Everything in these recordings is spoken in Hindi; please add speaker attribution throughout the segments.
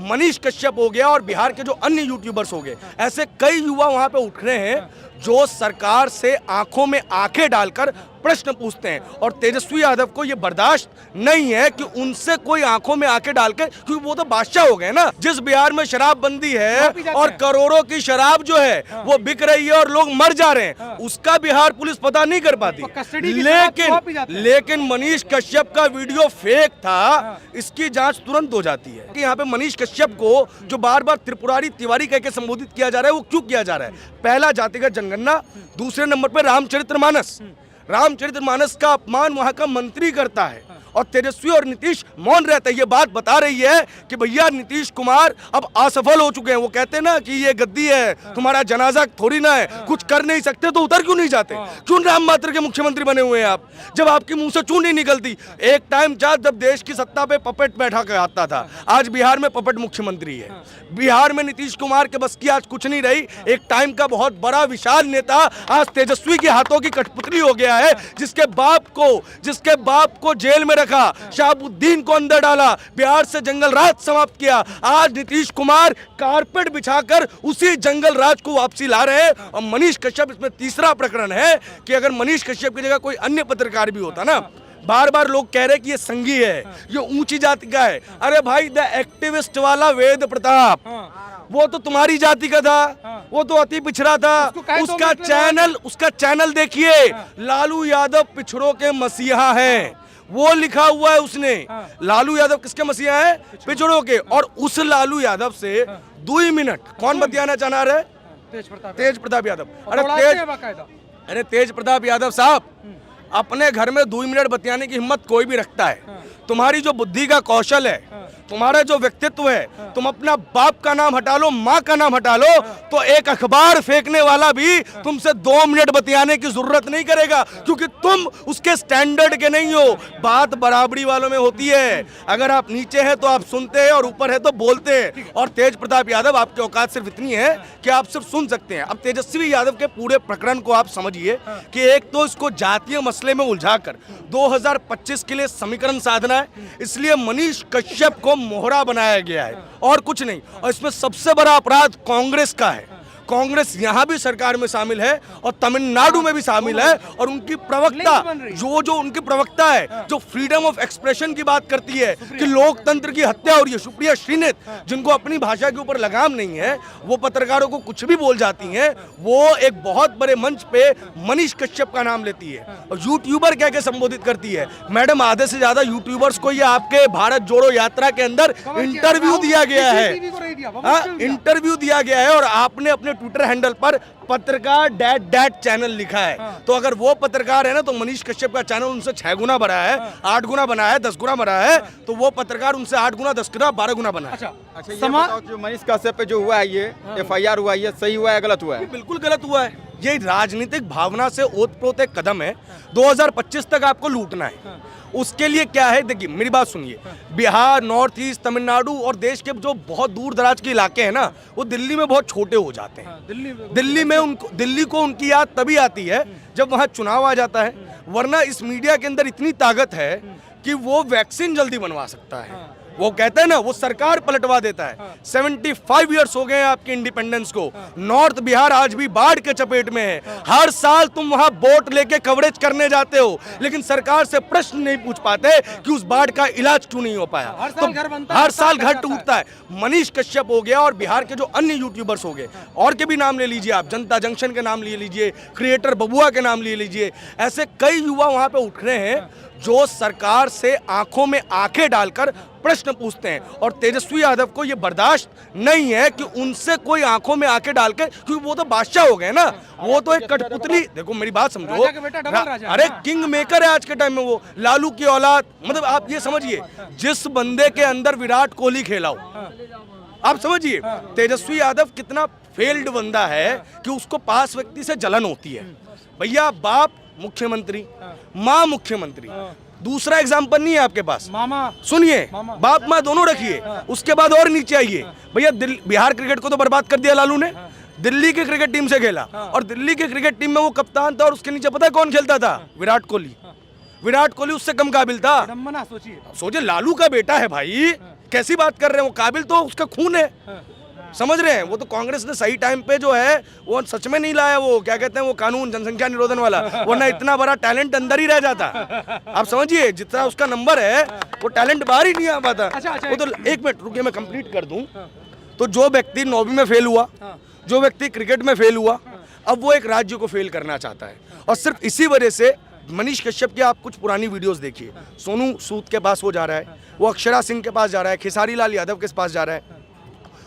Speaker 1: मनीष कश्यप हो गया और बिहार के जो अन्य यूट्यूबर्स हो गए, ऐसे कई युवा वहां पे उठ रहे हैं जो सरकार से आंखों में आंखें डालकर प्रश्न पूछते हैं। और तेजस्वी यादव को यह बर्दाश्त नहीं है कि उनसे कोई आंखों में आंखें डाल के, क्योंकि वो तो बादशाह हो गए ना। जिस बिहार में शराबबंदी है और करोड़ों की शराब जो है वो बिक रही है और लोग मर जा रहे हैं, उसका बिहार पुलिस पता नहीं कर पाती। लेकिन मनीष कश्यप का वीडियो फेक था, इसकी जांच तुरंत हो जाती है। कि यहाँ पे मनीष कश्यप को जो बार बार त्रिपुरारी तिवारी कह के संबोधित किया जा रहा है, वो क्यों किया जा रहा है? पहला जातिगत जनगणना, दूसरे नंबर पे रामचरितमानस। रामचरितमानस का अपमान वहां का मंत्री करता है और तेजस्वी और नीतीश मौन रहता है। ये बात बता रही है कि भैया नीतीश कुमार अब असफल हो चुके हैं। वो कहते हैं ना कि ये गद्दी है, तुम्हारा जनाजा थोड़ी ना है, कुछ कर नहीं सकते तो उधर क्यों नहीं जाते? क्यों राम मात्र के मुख्यमंत्री बने हुए हैं आप, जब आपके मुंह से चूं नहीं निकलती? एक टाइम जब देश की सत्ता पे पपेट बैठा कर आता था, आज बिहार में पपेट मुख्यमंत्री है। बिहार में नीतीश कुमार के बस की आज कुछ नहीं रही। एक टाइम का बहुत बड़ा विशाल नेता आज तेजस्वी के हाथों की कठपुतली हो गया है, जिसके बाप को जेल में रखा, शहाबुद्दीन को अंदर डाला, बिहार से जंगल राज समाप्त किया। आज नीतीश कुमार कारपेट बिछाकर उसी जंगल राज को वापसी ला रहे हैं। और मनीष कश्यप इसमें तीसरा प्रकरण है कि अगर मनीष कश्यप की जगह कोई अन्य पत्रकार भी होता ना, बार बार लोग कह रहे कि ये संघी है, ये ऊंची जाति का है। अरे भाई, द एक्टिविस्ट वाला वेद प्रताप, वो तो तुम्हारी जाति का था, वो तो अति पिछड़ा था। उसका चैनल देखिए, लालू यादव पिछड़ों के मसीहा है, वो लिखा हुआ है उसने। लालू यादव किसके मसीहा है? पिछड़ों के। और उस लालू यादव से 2 मिनट कौन बतियाना चाह रहा है? तेज प्रताप यादव। अरे तेज प्रताप यादव साहब, अपने घर में 2 मिनट बतियाने की हिम्मत कोई भी रखता है। तुम्हारी जो बुद्धि का कौशल है, तुम्हारा जो व्यक्तित्व है, तुम अपना बाप का नाम हटा लो, माँ का नाम हटा लो, तो एक अखबार फेंकने वाला भी तुमसे 2 मिनट बतियाने की जरूरत नहीं करेगा, क्योंकि तुम उसके स्टैंडर्ड के नहीं हो। बात बराबरी वालों में होती है। अगर आप नीचे हैं तो आप सुनते हैं और ऊपर है तो बोलते हैं। और तेज प्रताप यादव, आपकी औकात सिर्फ इतनी है कि आप सिर्फ सुन सकते हैं। अब तेजस्वी यादव के पूरे प्रकरण को आप समझिए कि एक तो इसको जातीय मसले में उलझाकर 2025 के लिए समीकरण साधना है, इसलिए मनीष कश्यप को मोहरा बनाया गया है और कुछ नहीं। और इसमें सबसे बड़ा अपराध कांग्रेस का है। कांग्रेस यहां भी सरकार में शामिल है और तमिलनाडु में भी शामिल है। और उनकी प्रवक्ता जो उनकी प्रवक्ता है, जो फ्रीडम ऑफ एक्सप्रेशन की बात करती है कि लोकतंत्र की हत्या हो रही है, सुप्रिया श्रीनेत, जिनको अपनी भाषा के ऊपर लगाम नहीं है, वो पत्रकारों को कुछ भी बोल जाती हैं। वो एक बहुत बड़े मंच पे मनीष कश्यप का नाम लेती है और यूट्यूबर कह के संबोधित करती है। मैडम, आधे से ज्यादा यूट्यूबर्स को ये आपके भारत जोड़ो यात्रा के अंदर इंटरव्यू दिया गया है, इंटरव्यू दिया गया है। और आपने अपने ट्विटर हैंडल पर पत्रकार डैट चैनल लिखा है। तो अगर वो पत्रकार है ना, तो मनीष कश्यप का चैनल उनसे 6 गुना बड़ा है, 8 गुना बना है, 10 गुना बड़ा है। तो वो पत्रकार उनसे 8 गुना, 10 गुना, 12 गुना बना है।
Speaker 2: अच्छा, ये बताओ, जो मनीष कश्यप पे जो हुआ है, ये FIR हुआ है, ये सही हुआ है, गलत हुआ है?
Speaker 1: बिल्कुल गलत हुआ है। ये राजनीतिक भावना से ओतप्रोत एक कदम है। 2025 तक आपको लूटना है। उसके लिए क्या है, देखिए मेरी बात सुनिए, बिहार, नॉर्थ ईस्ट, तमिलनाडु और देश के जो बहुत दूर दराज के इलाके हैं ना, वो दिल्ली में बहुत छोटे हो जाते हैं। दिल्ली को उनकी याद तभी आती है जब वहाँ चुनाव आ जाता है। वरना इस मीडिया के अंदर इतनी ताकत है कि वो वैक्सीन जल्दी बनवा सकता है। वो कहते हैं ना, वो सरकार पलटवा देता है। 75 ईयर्स हो गए हैं आपके इंडिपेंडेंस को। नॉर्थ बिहार आज भी बाढ़ के चपेट में है। हर साल तुम वहां बोट लेके कवरेज करने जाते हो, लेकिन सरकार से प्रश्न नहीं पूछ पाते कि उस बाढ़ का इलाज क्यों नहीं हो पाया। हर साल घर टूटता है। मनीष कश्यप हो गया और बिहार के जो अन्य यूट्यूबर्स हो गए, और के भी नाम ले लीजिए आप, जनता जंक्शन के नाम ले लीजिए, क्रिएटर बबुआ के नाम ले लीजिए, ऐसे कई युवा वहां पे उठ रहे हैं जो सरकार से आंखों में आंखें डालकर प्रश्न पूछते हैं। और तेजस्वी यादव को यह बर्दाश्त नहीं है कि उनसे कोई आंखों में आंखें डाल के, क्योंकि वो तो बादशाह हो गए ना, वो तो एक कठपुतली। देखो मेरी बात समझो, अरे किंग मेकर है आज के टाइम में वो, लालू की औलाद। मतलब आप ये समझिए, जिस बंदे के अंदर विराट कोहली खेला हो, आप समझिए तेजस्वी यादव कितना फेल्ड बंदा है कि उसको पास व्यक्ति से जलन होती है। भैया, बाप मुख्यमंत्री, माँ मुख्यमंत्री, दूसरा एग्जाम्पल नहीं है आपके पास। मामा सुनिए, बाप माँ दोनों रखिए, उसके बाद और नीचे आइए। भैया, बिहार क्रिकेट को तो बर्बाद कर दिया लालू ने। दिल्ली की क्रिकेट टीम से खेला और दिल्ली की क्रिकेट टीम में वो कप्तान था और उसके नीचे पता है कौन खेलता था? विराट कोहली। विराट कोहली उससे कम काबिल था। सोचिए, लालू का बेटा है भाई, कैसी बात कर रहे हैं, वो काबिल तो उसका खून है, समझ रहे हैं। वो तो कांग्रेस ने सही टाइम पे जो है वो सच में नहीं लाया, वो क्या कहते हैं वो कानून जनसंख्या निरोधन वाला, वरना इतना बड़ा टैलेंट अंदर ही रह जाता। आप समझिए जितना उसका नंबर है वो टैलेंट बाहर ही नहीं आ पाता। वो तो एक मिनट रुकिए मैं कंप्लीट कर दूं। तो जो व्यक्ति 9वीं में फेल हुआ, जो व्यक्ति क्रिकेट में फेल हुआ, अब वो एक राज्य को फेल करना चाहता है। और सिर्फ इसी वजह से मनीष कश्यप की आप कुछ पुरानी वीडियोस देखिए, सोनू सूद के पास वो जा रहा है, वो अक्षरा सिंह के पास जा रहा है, खेसारी लाल यादव के पास जा रहा है।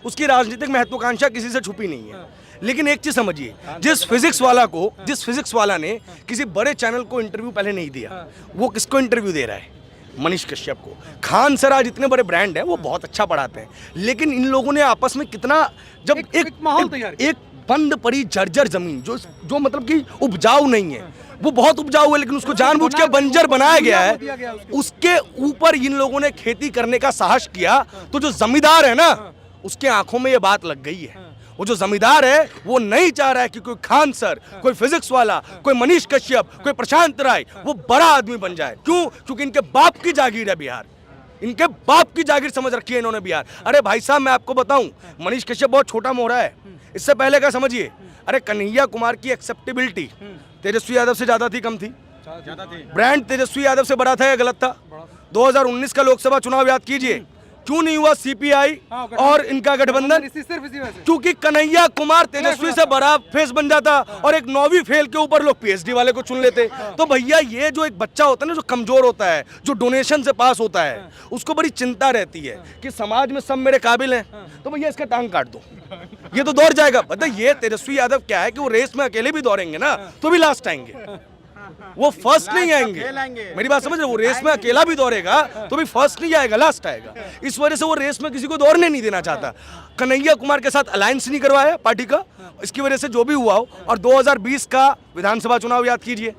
Speaker 1: उसकी राजनीतिक महत्वाकांक्षा किसी से छुपी नहीं है। लेकिन एक चीज समझिए, जिस फिजिक्स वाला ने किसी बड़े चैनल को इंटरव्यू पहले नहीं दिया, वो किसको इंटरव्यू दे रहा है? मनीष कश्यप को। खान सर आज इतने बड़े ब्रांड है, वो बहुत अच्छा पढ़ाते हैं, लेकिन इन लोगों ने आपस में कितना जब एक बंद पड़ी जर्जर जमीन जो मतलब कि उपजाऊ नहीं है, वो बहुत उपजाऊ है लेकिन उसको जानबूझ के बंजर बनाया गया है, उसके ऊपर इन लोगों ने खेती करने का साहस किया। तो जो जमींदार है ना, उसके आंखों में ये बात लग गई है। वो जो जमींदार है वो नहीं चाह रहा है कि कोई खान सर, कोई फिजिक्स वाला, कोई मनीष कश्यप, कोई प्रशांत राय वो बड़ा आदमी बन जाए। क्यों? क्योंकि इनके बाप की जागीर है बिहार, इनके बाप की जागीर समझ रखी है इन्होंने बिहार। अरे भाई साहब मैं आपको बताऊं, मनीष कश्यप बहुत छोटा मोहरा है। इससे पहले का समझिए, अरे कन्हैया कुमार की एक्सेप्टेबिलिटी तेजस्वी यादव से ज्यादा थी, कम थी? ब्रांड तेजस्वी यादव से बड़ा था या गलत था? 2019 का लोकसभा चुनाव याद कीजिए, क्यों नहीं हुआ सीपीआई और इनका गठबंधन? क्योंकि कन्हैया कुमार तेजस्वी से बड़ा फेस बन जाता और एक 9वीं फेल के ऊपर लोग पीएचडी वाले को चुन लेते। तो भैया ये जो एक बच्चा होता है ना, जो कमजोर होता है, जो डोनेशन से पास होता है, उसको बड़ी चिंता रहती है कि समाज में सब मेरे काबिल हैं, तो भैया इसका टांग काट दो, ये तो दौड़ जाएगा। पता ये तेजस्वी यादव क्या है कि वो रेस में अकेले भी दौड़ेंगे ना तो भी लास्ट आएंगे, वो फर्स्ट नहीं आएंगे। मेरी बात समझ रहे? वो रेस में अकेला भी दौड़ेगा तो भी फर्स्ट नहीं आएगा, लास्ट आएगा। इस वजह से वो रेस में किसी को दौड़ने नहीं देना चाहता। कन्हैया कुमार के साथ अलायंस नहीं करवाया पार्टी का, इसकी वजह से जो भी हुआ हो। और 2020 का विधानसभा चुनाव याद कीजिए,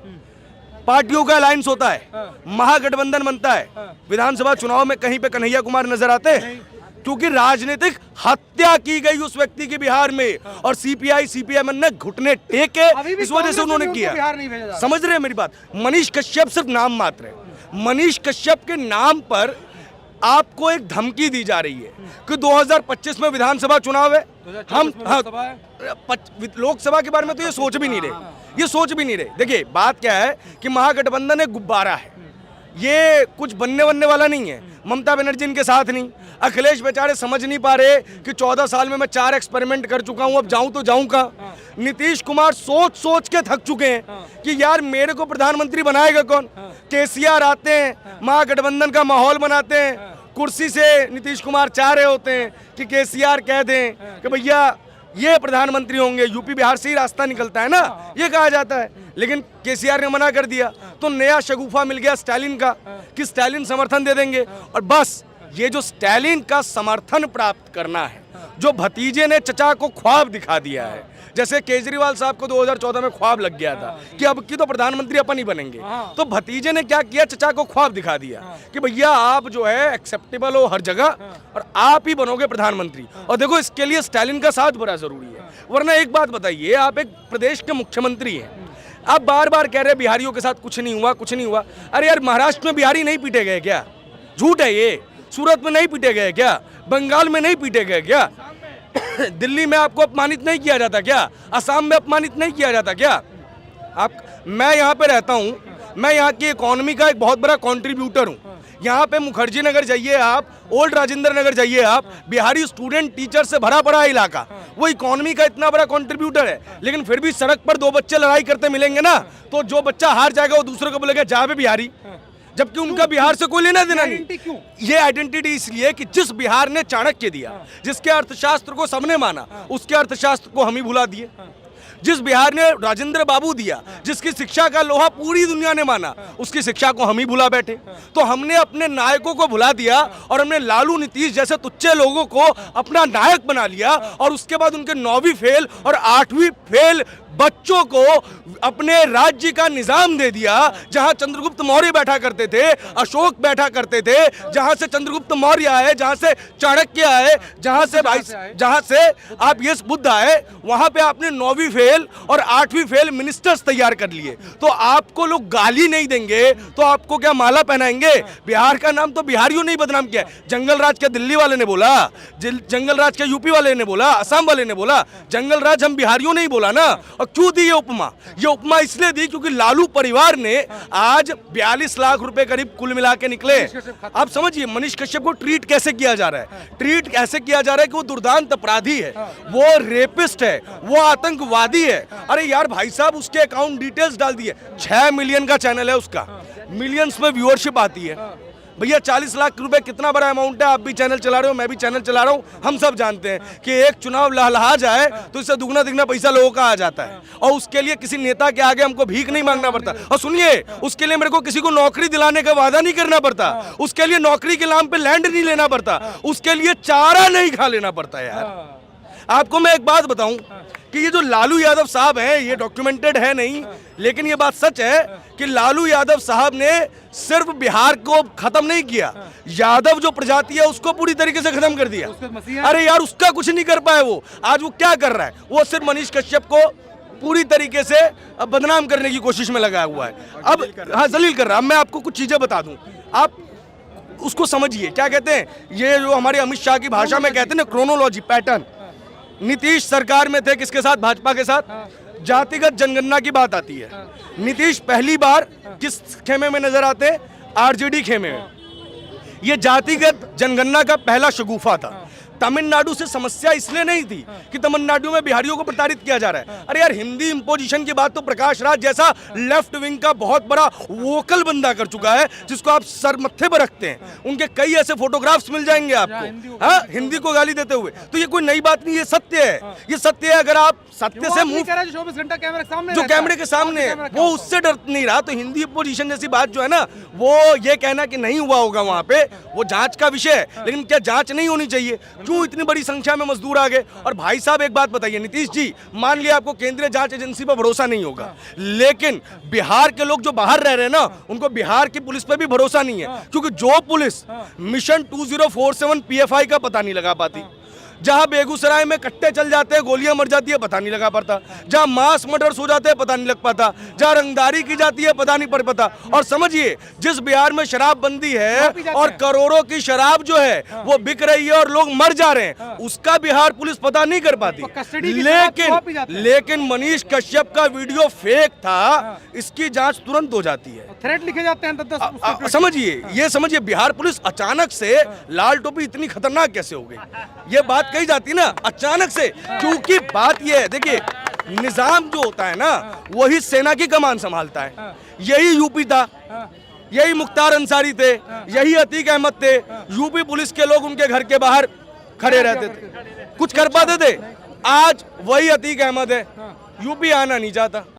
Speaker 1: पार्टियों का अलायंस होता है, महागठबंधन बनता है, विधानसभा चुनाव में कहीं पे कन्हैया कुमार नजर आते हैं? क्योंकि राजनीतिक हत्या की गई उस व्यक्ति की बिहार में, और सीपीआई ने घुटने टेके, इस वजह से उन्होंने किया। समझ रहे हैं मेरी बात? मनीष कश्यप सिर्फ नाम मात्र है। मनीष कश्यप के नाम पर आपको एक धमकी दी जा रही है कि 2025 में विधानसभा चुनाव है, हम लोकसभा के बारे में तो ये सोच भी नहीं रहे, देखिए बात क्या है कि महागठबंधन एक गुब्बारा है, ये कुछ बनने वाला नहीं है। ममता बनर्जी इनके साथ नहीं, अखिलेश बेचारे समझ नहीं पा रहे कि 14 साल में मैं 4 एक्सपेरिमेंट कर चुका हूं, अब जाऊं तो जाऊं कहां। नीतीश कुमार सोच के थक चुके हैं कि यार मेरे को प्रधानमंत्री बनाएगा कौन। केसीआर आते हैं, महागठबंधन का माहौल बनाते हैं, कुर्सी से नीतीश कुमार चाह रहे होते हैं कि केसीआर कह दें कि भैया ये प्रधानमंत्री होंगे, यूपी बिहार से ही रास्ता निकलता है ना, ये कहा जाता है। लेकिन केसीआर ने मना कर दिया, तो नया शगुफा मिल गया स्टालिन का कि स्टालिन समर्थन दे देंगे। और बस ये जो स्टालिन का समर्थन प्राप्त करना है, जो भतीजे ने चचा को ख्वाब दिखा दिया है, जैसे केजरीवाल साहब को 2014 में ख्वाब लग गया था कि अब की तो प्रधानमंत्री अपन ही बनेंगे, तो भतीजे ने क्या किया, चचा को ख्वाब दिखा दिया कि भैया आप जो है एक्सेप्टेबल हो हर जगह और आप ही बनोगे प्रधानमंत्री। और देखो इसके लिए स्टालिन का साथ बड़ा जरूरी है। वरना एक बात बताइए, आप एक प्रदेश के मुख्यमंत्री हैं, आप बार बार कह रहे हैं बिहारियों के साथ कुछ नहीं हुआ। अरे यार महाराष्ट्र में बिहारी नहीं पीटे गए क्या? झूठ है ये। सूरत में नहीं पीटे गए क्या? बंगाल में नहीं पीटे गए क्या? दिल्ली में आपको अपमानित नहीं किया जाता क्या? असम में अपमानित नहीं किया जाता क्या? मैं यहाँ पे रहता हूँ, मैं यहाँ की इकोनॉमी का एक बहुत बड़ा कंट्रीब्यूटर हूँ। यहाँ पे मुखर्जी नगर जाइए आप, ओल्ड राजेंद्र नगर जाइए आप, बिहारी स्टूडेंट टीचर से भरा पड़ा इलाका, वो इकोनॉमी का इतना बड़ा कंट्रीब्यूटर है। लेकिन फिर भी सड़क पर 2 बच्चे लड़ाई करते मिलेंगे ना, तो जो बच्चा हार जाएगा वो दूसरे को बोलेगा जा बे बिहारी, जबकि उनका बिहार से कोई लेना देना नहीं। ये आइडेंटिटी इसलिए कि जिस बिहार ने चाणक्य दिया, जिसके अर्थशास्त्र को सबने माना, उसके अर्थशास्त्र को हम ही भुला दिए। जिस बिहार ने राजेंद्र बाबू दिया, जिसकी शिक्षा का लोहा पूरी दुनिया ने माना, उसकी शिक्षा को हम ही भुला बैठे। तो हमने अपने नायकों को भुला दिया और हमने लालू नीतीश जैसे तुच्चे लोगों को अपना नायक बना लिया, और उसके बाद उनके 9वीं फेल और 8वीं फेल बच्चों को अपने राज्य का निजाम दे दिया। जहां चंद्रगुप्त मौर्य बैठा करते थे, अशोक बैठा करते थे, जहां से चंद्रगुप्त मौर्य आए, जहां से चाणक्य आए, जहां से आप ये बुद्ध आए, वहां पे आपने 9वीं फेल और 8वीं फेल मिनिस्टर्स तैयार कर लिए। तो आपको लोग गाली नहीं देंगे तो आपको क्या माला पहनाएंगे? बिहार का नाम तो बिहारियों ने ही बदनाम किया। जंगल राज क्या दिल्ली वाले ने बोला? जंगल राज क्या यूपी वाले ने बोला? असम वाले ने बोला? जंगल राज हम बिहारियों ने ही बोला ना। और क्यों दी ये उपमा? ये उपमा इसलिए दी क्योंकि लालू परिवार ने आज 42 लाख रुपए करीब कुल मिला के निकले। आप समझिए मनीष कश्यप को ट्रीट कैसे किया जा रहा है। ट्रीट ऐसे किया जा रहा है कि वो दुर्दांत अपराधी है, वो रेपिस्ट है, वो आतंकवादी है। अरे यार भाई साहब, उसके अकाउंट डिटेल्स डाल दिए। 6 मिलियन का चैनल है उसका, मिलियंस में व्यूअरशिप आती है। भैया 40 लाख रुपए कितना बड़ा अमाउंट है। आप भी चैनल चला रहे हो, मैं भी चैनल चला रहा हूं। हम सब जानते हैं कि एक चुनाव लहलहा जाए तो इससे दुगना तिगना पैसा लोगों का आ जाता है। और उसके लिए किसी नेता के आगे हमको भीख नहीं मांगना पड़ता। और सुनिए, उसके लिए मेरे को किसी को नौकरी दिलाने का वादा नहीं करना पड़ता। उसके लिए नौकरी के नाम पे लैंड नहीं लेना पड़ता। उसके लिए चारा नहीं खा लेना पड़ता यार। आपको मैं एक बात बताऊं कि ये जो लालू यादव साहब हैं, ये डॉक्यूमेंटेड है नहीं, लेकिन ये बात सच है कि लालू यादव साहब ने सिर्फ बिहार को खत्म नहीं किया, यादव जो प्रजाति है उसको पूरी तरीके से खत्म कर दिया। अरे यार, उसका कुछ नहीं कर पाए वो। आज वो क्या कर रहा है? वो सिर्फ मनीष कश्यप को पूरी तरीके से बदनाम करने की कोशिश में लगा हुआ है। अब हाँ, जलील कर रहा है। मैं आपको कुछ चीजें बता दूं, आप उसको समझिए। क्या कहते हैं ये जो हमारे अमित शाह की भाषा में कहते हैं ना, क्रोनोलॉजी, पैटर्न। नीतीश सरकार में थे, किसके साथ? भाजपा के साथ। जातिगत जनगणना की बात आती है, नीतीश पहली बार किस खेमे में नजर आते हैं? आरजेडी खेमे में। ये जातिगत जनगणना का पहला शगुफा था। तमिलनाडु से समस्या इसलिए नहीं थी कि तमिलनाडु में बिहारियों को प्रताड़ित किया जा रहा है। अरे यार, हिंदी इंपोजिशन की बात तो प्रकाश राज जैसा लेफ्ट विंग का बहुत बड़ा वोकल बंदा कर चुका है, जिसको आप सर मत्थे पर रखते हैं। उनके कई ऐसे फोटोग्राफ्स मिल जाएंगे आपको, हाँ, हिंदी को गाली देते हुए। तो ये कोई नई बात नहीं, ये सत्य है। ये सत्य है। अगर आप सत्य से मुंह,
Speaker 3: 24 घंटा कैमरे के सामने,
Speaker 1: जो कैमरे के सामने वो उससे डर नहीं रहा, तो हिंदी इंपोजिशन जैसी बात जो है ना, वो ये कहना कि नहीं हुआ होगा वहां पे, वो जांच का विषय है। लेकिन क्या जांच नहीं होनी चाहिए? क्यों इतनी बड़ी संख्या में मजदूर आ गए? और भाई साहब एक बात बताइए नीतीश जी, मान लिया आपको केंद्रीय जांच एजेंसी पर भरोसा नहीं होगा, लेकिन बिहार के लोग जो बाहर रह रहे हैं ना, उनको बिहार की पुलिस पे भी भरोसा नहीं है। क्योंकि जो पुलिस मिशन 2047 पीएफआई का पता नहीं लगा पाती, जहां बेगूसराय में कट्टे चल जाते हैं, गोलियां मर जाती है, पता नहीं लगा पाता, जहां मास मर्डर्स हो जाते हैं, पता नहीं लग पाता, जहां रंगदारी की जाती है, पता नहीं पड़ पाता। और समझिए, जिस बिहार में शराबबंदी है और करोड़ों की शराब जो है वो बिक रही है और लोग मर जा रहे हैं, उसका बिहार पुलिस पता नहीं कर पाती। लेकिन मनीष कश्यप का वीडियो फेक था, इसकी जांच तुरंत हो जाती है।
Speaker 3: थ्रेट लिखे जाते हैं।
Speaker 1: समझिए, ये समझिए, बिहार पुलिस अचानक से लाल टोपी इतनी खतरनाक कैसे हो गई? ये बात कही जाती है ना अचानक से, क्योंकि बात ये है, देखिए, निजाम जो होता है ना, वही सेना की कमान संभालता है। यही यूपी था, यही मुख्तार अंसारी थे, यही अतीक अहमद थे। यूपी पुलिस के लोग उनके घर के बाहर खड़े रहते थे, कुछ कर पाते थे। आज वही अतीक अहमद है, यूपी आना नहीं चाहता।